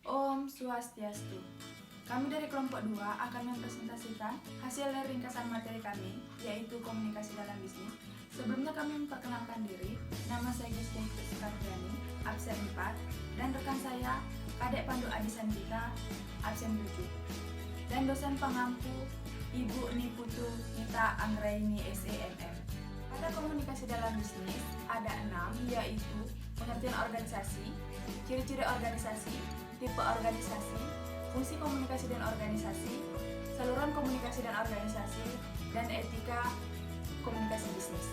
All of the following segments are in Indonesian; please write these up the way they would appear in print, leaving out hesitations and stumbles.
Om Swastiastu. Kami dari kelompok 2 akan mempresentasikan hasil dari ringkasan materi kami, yaitu komunikasi dalam bisnis. Sebelumnya kami memperkenalkan diri. Nama saya Gisda Sukardiani, absen 4, dan rekan saya Kadek Pandu Adisandika, absen 7. Dan dosen pengampu Ibu Niputu Nita Anggraini SEMM. Pada komunikasi dalam bisnis ada 6, yaitu pengertian organisasi, ciri-ciri organisasi, tipe organisasi, fungsi komunikasi dan organisasi, saluran komunikasi dan organisasi, dan etika komunikasi bisnis.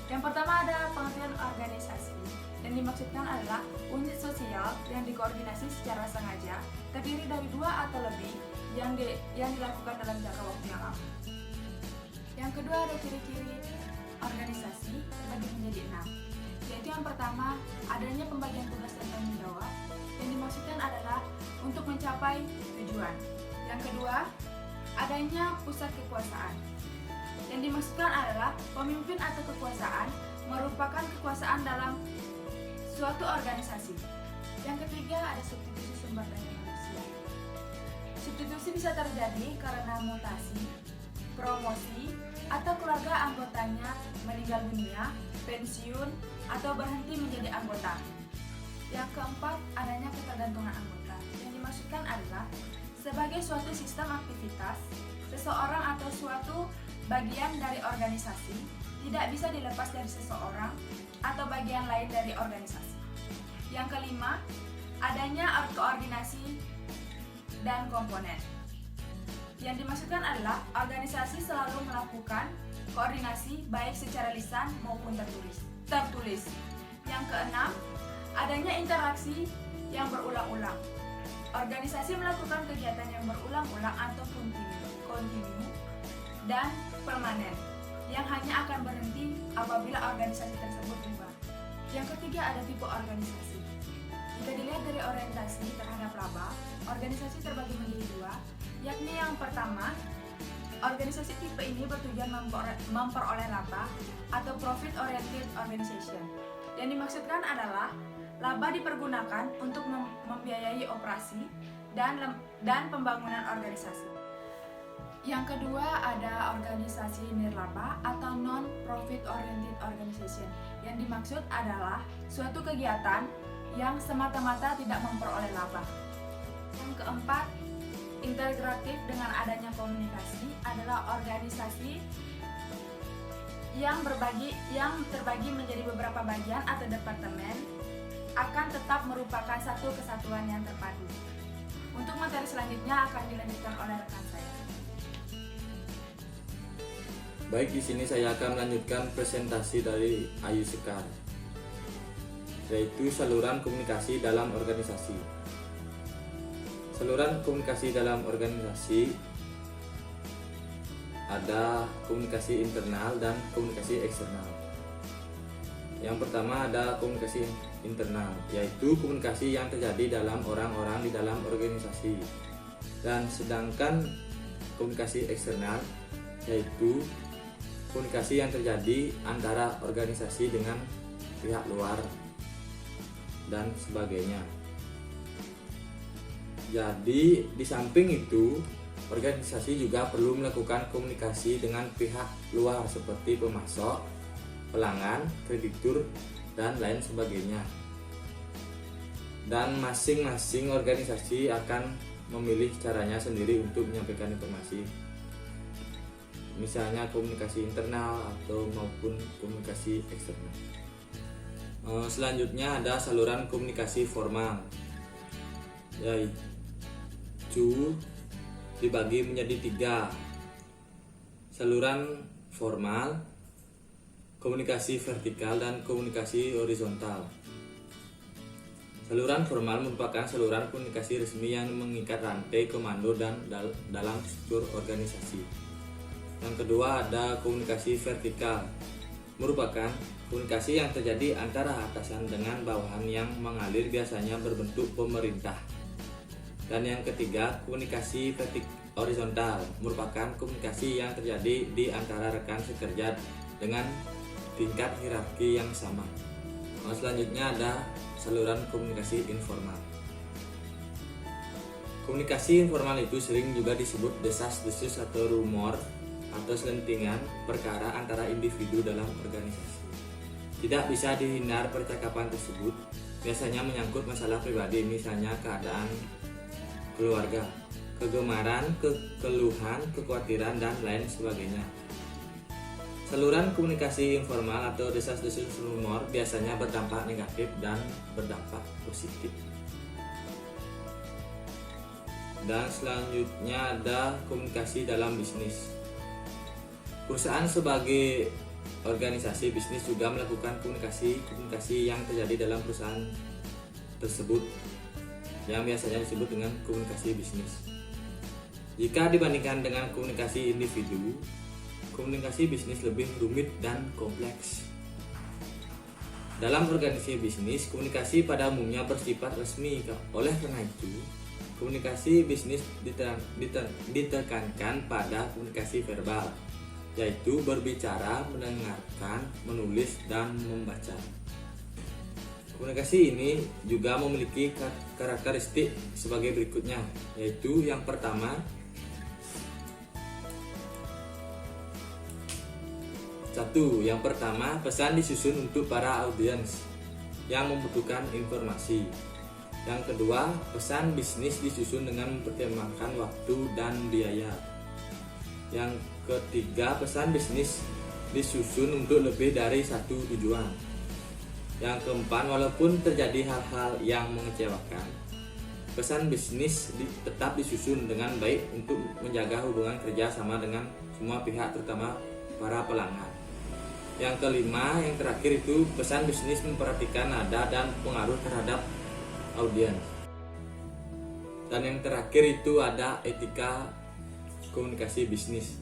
Yang pertama ada pengertian organisasi. Yang dimaksudkan adalah unit sosial yang dikoordinasi secara sengaja, terdiri dari 2 atau lebih yang dilakukan dalam jangka waktu yang lama. Yang kedua ada ciri-ciri organisasi terbagi menjadi 6, yaitu yang pertama adanya pembagian tugas dan tanggung jawab. Yang dimaksudkan adalah untuk mencapai tujuan. Yang kedua adanya pusat kekuasaan. Yang dimaksudkan adalah pemimpin atau kekuasaan merupakan kekuasaan dalam suatu organisasi. Yang ketiga ada substitusi sumber daya manusia. Substitusi bisa terjadi karena mutasi, promosi, atau keluarga anggotanya meninggal dunia, pensiun, atau berhenti menjadi anggota. Yang keempat, adanya ketergantungan anggota. Yang dimaksudkan adalah sebagai suatu sistem aktivitas, seseorang atau suatu bagian dari organisasi tidak bisa dilepas dari seseorang atau bagian lain dari organisasi. Yang kelima, adanya koordinasi dan komponen. Yang dimaksudkan adalah organisasi selalu melakukan koordinasi baik secara lisan maupun tertulis. Yang keenam, adanya interaksi yang berulang-ulang. Organisasi melakukan kegiatan yang berulang-ulang atau kontinu dan permanen yang hanya akan berhenti apabila organisasi tersebut bubar. Yang ketiga ada tipe organisasi. Jika dilihat dari orientasi terhadap laba, organisasi terbagi menjadi 2, yakni yang pertama, organisasi tipe ini bertujuan memperoleh laba atau profit oriented organization. Yang dimaksudkan adalah laba dipergunakan untuk membiayai operasi dan pembangunan organisasi. Yang kedua ada organisasi nirlaba atau non-profit oriented organization. Yang dimaksud adalah suatu kegiatan yang semata-mata tidak memperoleh laba. Yang keempat, integratif dengan adanya komunikasi adalah organisasi yang terbagi menjadi beberapa bagian atau departemen akan tetap merupakan satu kesatuan yang terpadu. Untuk materi selanjutnya akan dilanjutkan oleh rekan saya. Baik, di sini saya akan melanjutkan presentasi dari Ayu Sekar, yaitu saluran komunikasi dalam organisasi. Saluran komunikasi dalam organisasi ada komunikasi internal dan komunikasi eksternal. Yang pertama ada komunikasi internal, yaitu komunikasi yang terjadi dalam orang-orang di dalam organisasi. Dan sedangkan komunikasi eksternal yaitu komunikasi yang terjadi antara organisasi dengan pihak luar dan sebagainya. Jadi di samping itu, organisasi juga perlu melakukan komunikasi dengan pihak luar seperti pemasok, pelanggan, kreditur, dan lain sebagainya. Dan masing-masing organisasi akan memilih caranya sendiri untuk menyampaikan informasi. Misalnya komunikasi internal atau maupun komunikasi eksternal. Selanjutnya ada saluran komunikasi formal, yaitu dibagi menjadi 3. Saluran formal, komunikasi vertikal, dan komunikasi horizontal. Saluran formal merupakan saluran komunikasi resmi yang mengikat rantai komando dan dalam struktur organisasi. Yang kedua ada komunikasi vertikal, merupakan komunikasi yang terjadi antara atasan dengan bawahan yang mengalir biasanya berbentuk pemerintah. Dan yang ketiga, komunikasi horizontal, merupakan komunikasi yang terjadi di antara rekan sekerja dengan tingkat hierarki yang sama. Selanjutnya ada saluran komunikasi informal. Komunikasi informal itu sering juga disebut desas-desus atau rumor atau selentingan perkara antara individu dalam organisasi. Tidak bisa dihindar percakapan tersebut, biasanya menyangkut masalah pribadi, misalnya keadaan keluarga, kegemaran, keluhan, kekhawatiran, dan lain sebagainya. Saluran komunikasi informal atau desas-desus rumor biasanya berdampak negatif dan berdampak positif. Dan selanjutnya ada komunikasi dalam bisnis. Perusahaan sebagai organisasi bisnis juga melakukan komunikasi yang terjadi dalam perusahaan tersebut, yang biasanya disebut dengan komunikasi bisnis. Jika dibandingkan dengan komunikasi individu, komunikasi bisnis lebih rumit dan kompleks. Dalam organisasi bisnis, komunikasi pada umumnya bersifat resmi. Oleh karena itu, komunikasi bisnis ditekankan pada komunikasi verbal, yaitu berbicara, mendengarkan, menulis, dan membaca. Komunikasi ini juga memiliki karakteristik sebagai berikutnya, yaitu yang pertama, pesan disusun untuk para audiens yang membutuhkan informasi. Yang kedua, pesan bisnis disusun dengan mempertimbangkan waktu dan biaya. Yang ketiga, pesan bisnis disusun untuk lebih dari satu tujuan. Yang keempat, walaupun terjadi hal-hal yang mengecewakan, pesan bisnis tetap disusun dengan baik untuk menjaga hubungan kerja sama dengan semua pihak, terutama para pelanggan. Yang kelima, yang terakhir itu pesan bisnis memperhatikan nada dan pengaruh terhadap audiens. Dan yang terakhir itu ada etika komunikasi bisnis.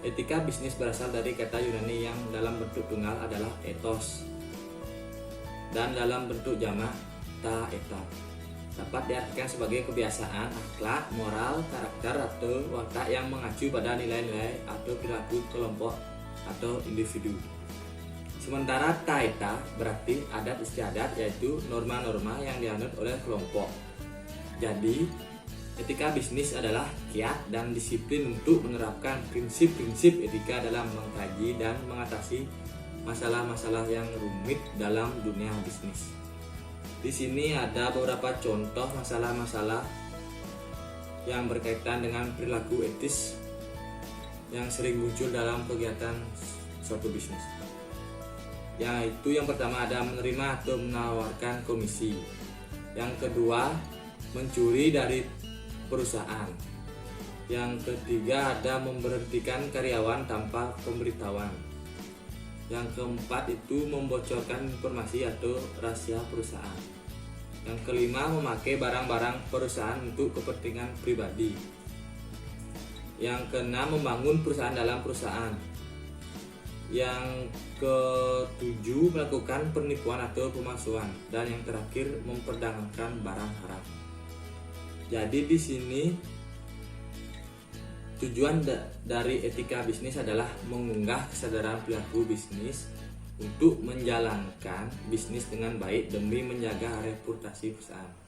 Etika bisnis berasal dari kata Yunani yang dalam bentuk tunggal adalah ethos dan dalam bentuk jamak ta eta. Dapat diartikan sebagai kebiasaan, akhlak, moral, karakter atau watak yang mengacu pada nilai-nilai atau perilaku kelompok atau individu. Sementara taeta berarti adat istiadat, yaitu norma-norma yang dianut oleh kelompok. Jadi, etika bisnis adalah kiat dan disiplin untuk menerapkan prinsip-prinsip etika dalam mengkaji dan mengatasi masalah-masalah yang rumit dalam dunia bisnis. Di sini ada beberapa contoh masalah-masalah yang berkaitan dengan perilaku etis yang sering muncul dalam kegiatan suatu bisnis. Yaitu yang pertama ada menerima atau menawarkan komisi. Yang kedua, mencuri dari perusahaan. Yang ketiga ada memberhentikan karyawan tanpa pemberitahuan. Yang keempat itu membocorkan informasi atau rahasia perusahaan. Yang kelima, memakai barang-barang perusahaan untuk kepentingan pribadi. Yang keenam, membangun perusahaan dalam perusahaan. Yang ketujuh, melakukan penipuan atau pemalsuan. Dan yang terakhir, memperdagangkan barang haram. Jadi di sini tujuan dari etika bisnis adalah mengunggah kesadaran pelaku bisnis untuk menjalankan bisnis dengan baik demi menjaga reputasi perusahaan.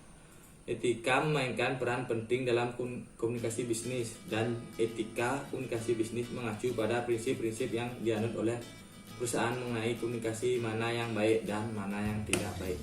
Etika memainkan peran penting dalam komunikasi bisnis, dan etika komunikasi bisnis mengacu pada prinsip-prinsip yang dianut oleh perusahaan mengenai komunikasi mana yang baik dan mana yang tidak baik.